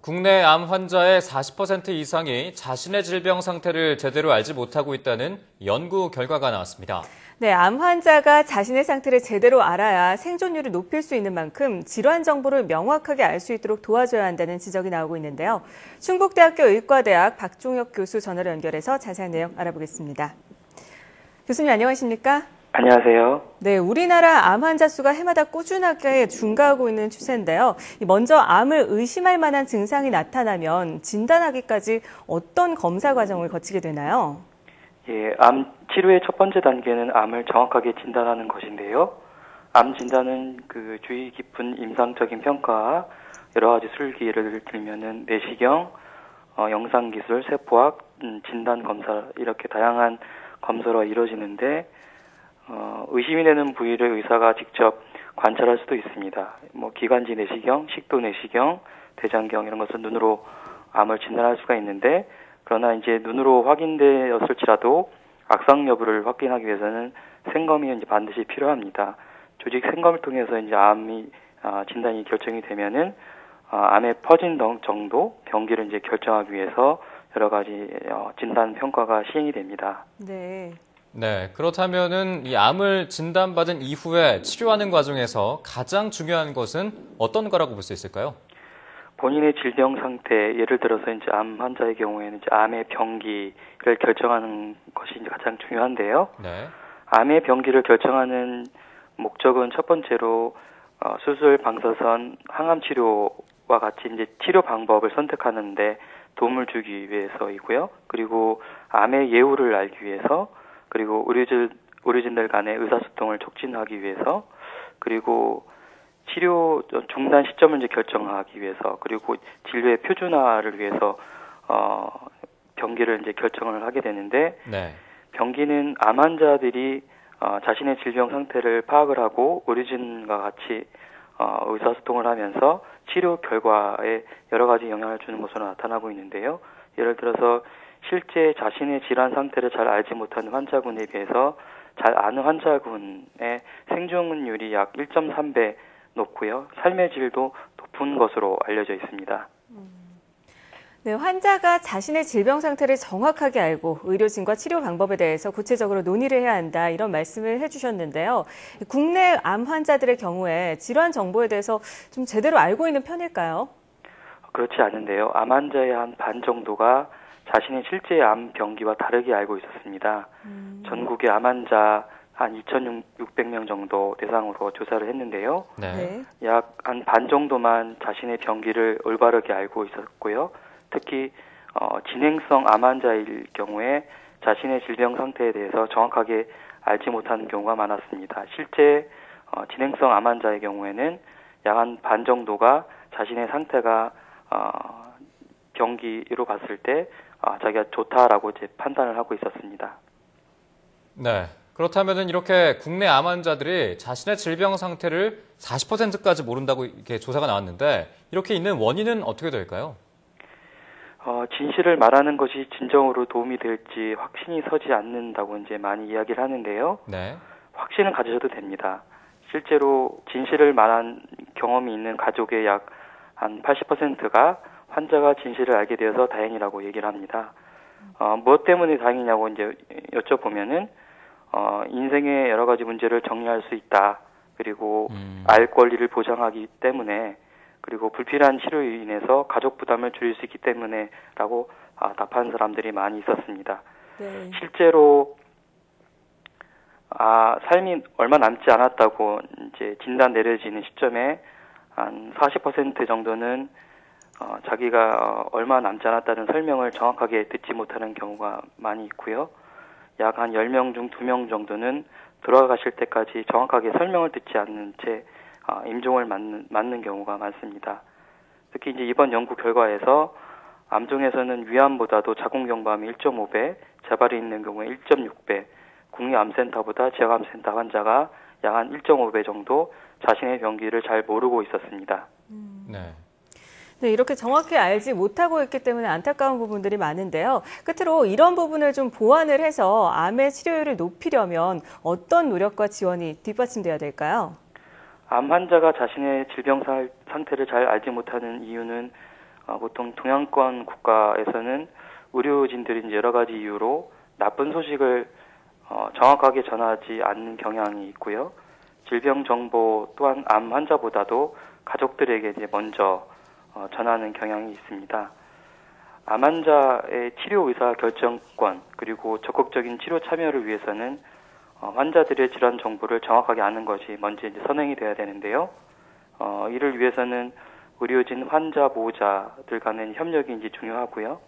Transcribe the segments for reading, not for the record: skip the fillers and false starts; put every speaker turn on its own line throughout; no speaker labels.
국내 암 환자의 40% 이상이 자신의 질병 상태를 제대로 알지 못하고 있다는 연구 결과가 나왔습니다.
네, 암 환자가 자신의 상태를 제대로 알아야 생존율을 높일 수 있는 만큼 질환 정보를 명확하게 알 수 있도록 도와줘야 한다는 지적이 나오고 있는데요. 충북대학교 의과대학 박종혁 교수 전화로 연결해서 자세한 내용 알아보겠습니다. 교수님 안녕하십니까?
안녕하세요.
네, 우리나라 암 환자 수가 해마다 꾸준하게 증가하고 있는 추세인데요. 먼저 암을 의심할 만한 증상이 나타나면 진단하기까지 어떤 검사 과정을 거치게 되나요?
예, 암 치료의 첫 번째 단계는 암을 정확하게 진단하는 것인데요. 암 진단은 주의 깊은 임상적인 평가와 여러 가지 술기를 들면은 내시경, 영상기술, 세포학, 진단 검사 이렇게 다양한 검사로 이루어지는데 의심이 되는 부위를 의사가 직접 관찰할 수도 있습니다. 기관지 내시경, 식도 내시경, 대장경 이런 것은 눈으로 암을 진단할 수가 있는데 그러나 이제 눈으로 확인되었을지라도 악성 여부를 확인하기 위해서는 생검이 이제 반드시 필요합니다. 조직 생검을 통해서 이제 암이 진단이 결정이 되면은 암의 퍼진 정도, 병기를 이제 결정하기 위해서 여러 가지 진단 평가가 시행이 됩니다.
네.
네, 그렇다면은 이 암을 진단받은 이후에 치료하는 과정에서 가장 중요한 것은 어떤 거라고 볼 수 있을까요?
본인의 질병 상태, 예를 들어서 이제 암 환자의 경우에는 이제 암의 병기를 결정하는 것이 이제 가장 중요한데요.
네.
암의 병기를 결정하는 목적은 첫 번째로 수술, 방사선, 항암 치료와 같이 이제 치료 방법을 선택하는데 도움을 주기 위해서이고요. 그리고 암의 예후를 알기 위해서, 그리고 의료진들 간의 의사소통을 촉진하기 위해서, 그리고 치료 중단 시점을 이제 결정하기 위해서, 그리고 진료의 표준화를 위해서 병기를 이제 결정을 하게 되는데,
네.
병기는 암 환자들이 자신의 질병 상태를 파악을 하고 의료진과 같이 의사소통을 하면서 치료 결과에 여러 가지 영향을 주는 것으로 나타나고 있는데요. 예를 들어서 실제 자신의 질환 상태를 잘 알지 못하는 환자군에 비해서 잘 아는 환자군의 생존율이 약 1.3배 높고요. 삶의 질도 높은 것으로 알려져 있습니다.
네, 환자가 자신의 질병 상태를 정확하게 알고 의료진과 치료 방법에 대해서 구체적으로 논의를 해야 한다, 이런 말씀을 해주셨는데요. 국내 암 환자들의 경우에 질환 정보에 대해서 좀 제대로 알고 있는 편일까요?
그렇지 않은데요. 암 환자의 한 반 정도가 자신의 실제 암 병기와 다르게 알고 있었습니다. 전국의 암 환자 한 2,600명 정도 대상으로 조사를 했는데요.
네.
약 한 반 정도만 자신의 병기를 올바르게 알고 있었고요. 특히 진행성 암 환자일 경우에 자신의 질병 상태에 대해서 정확하게 알지 못하는 경우가 많았습니다. 실제 진행성 암 환자의 경우에는 약 한 반 정도가 자신의 상태가 병기로 봤을 때 자기가 좋다라고 이제 판단을 하고 있었습니다.
네. 그렇다면은 이렇게 국내 암 환자들이 자신의 질병 상태를 40%까지 모른다고 이렇게 조사가 나왔는데 이렇게 있는 원인은 어떻게 될까요?
진실을 말하는 것이 진정으로 도움이 될지 확신이 서지 않는다고 이제 많이 이야기를 하는데요.
네.
확신은 가지셔도 됩니다. 실제로 진실을 말한 경험이 있는 가족의 약 한 80%가 환자가 진실을 알게 되어서 다행이라고 얘기를 합니다. 무엇 때문에 다행이냐고 이제 여쭤보면은 인생의 여러 가지 문제를 정리할 수 있다. 그리고 알 권리를 보장하기 때문에, 그리고 불필요한 치료로 인해서 가족 부담을 줄일 수 있기 때문에라고 답하는 사람들이 많이 있었습니다.
네.
실제로 삶이 얼마 남지 않았다고 이제 진단 내려지는 시점에 한 40% 정도는 자기가 얼마 남지 않았다는 설명을 정확하게 듣지 못하는 경우가 많이 있고요. 약 한 10명 중 2명 정도는 돌아가실 때까지 정확하게 설명을 듣지 않는 채 임종을 맞는 경우가 많습니다. 특히 이제 이번 연구 결과에서 암종에서는 위암보다도 자궁경부암이 1.5배, 재발이 있는 경우에 1.6배, 국립암센터보다 지역암센터 환자가 약 한 1.5배 정도 자신의 병기를 잘 모르고 있었습니다.
네.
네, 이렇게 정확히 알지 못하고 있기 때문에 안타까운 부분들이 많은데요. 끝으로 이런 부분을 좀 보완을 해서 암의 치료율을 높이려면 어떤 노력과 지원이 뒷받침돼야 될까요?
암 환자가 자신의 질병 상태를 잘 알지 못하는 이유는 보통 동양권 국가에서는 의료진들이 이제 여러 가지 이유로 나쁜 소식을 정확하게 전하지 않는 경향이 있고요. 질병 정보 또한 암 환자보다도 가족들에게 이제 먼저 전하는 경향이 있습니다. 암 환자의 치료 의사 결정권 그리고 적극적인 치료 참여를 위해서는 환자들의 질환 정보를 정확하게 아는 것이 먼저 이제 선행이 돼야 되는데요. 이를 위해서는 의료진, 환자, 보호자들 간의 협력이 이제 중요하고요.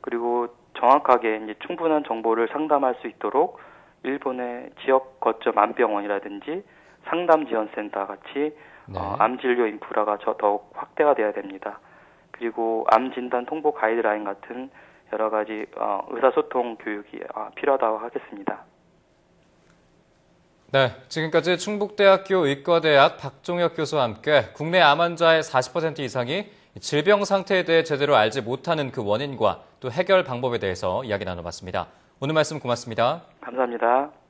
그리고 정확하게 이제 충분한 정보를 상담할 수 있도록 일본의 지역 거점 암병원이라든지 상담지원센터 같이
네.
암 진료 인프라가 더욱 확대가 돼야 됩니다. 그리고 암 진단 통보 가이드라인 같은 여러 가지 의사소통 교육이 필요하다고 하겠습니다.
네, 지금까지 충북대학교 의과대학 박종혁 교수와 함께 국내 암 환자의 40% 이상이 질병 상태에 대해 제대로 알지 못하는 그 원인과 또 해결 방법에 대해서 이야기 나눠봤습니다. 오늘 말씀 고맙습니다.
감사합니다.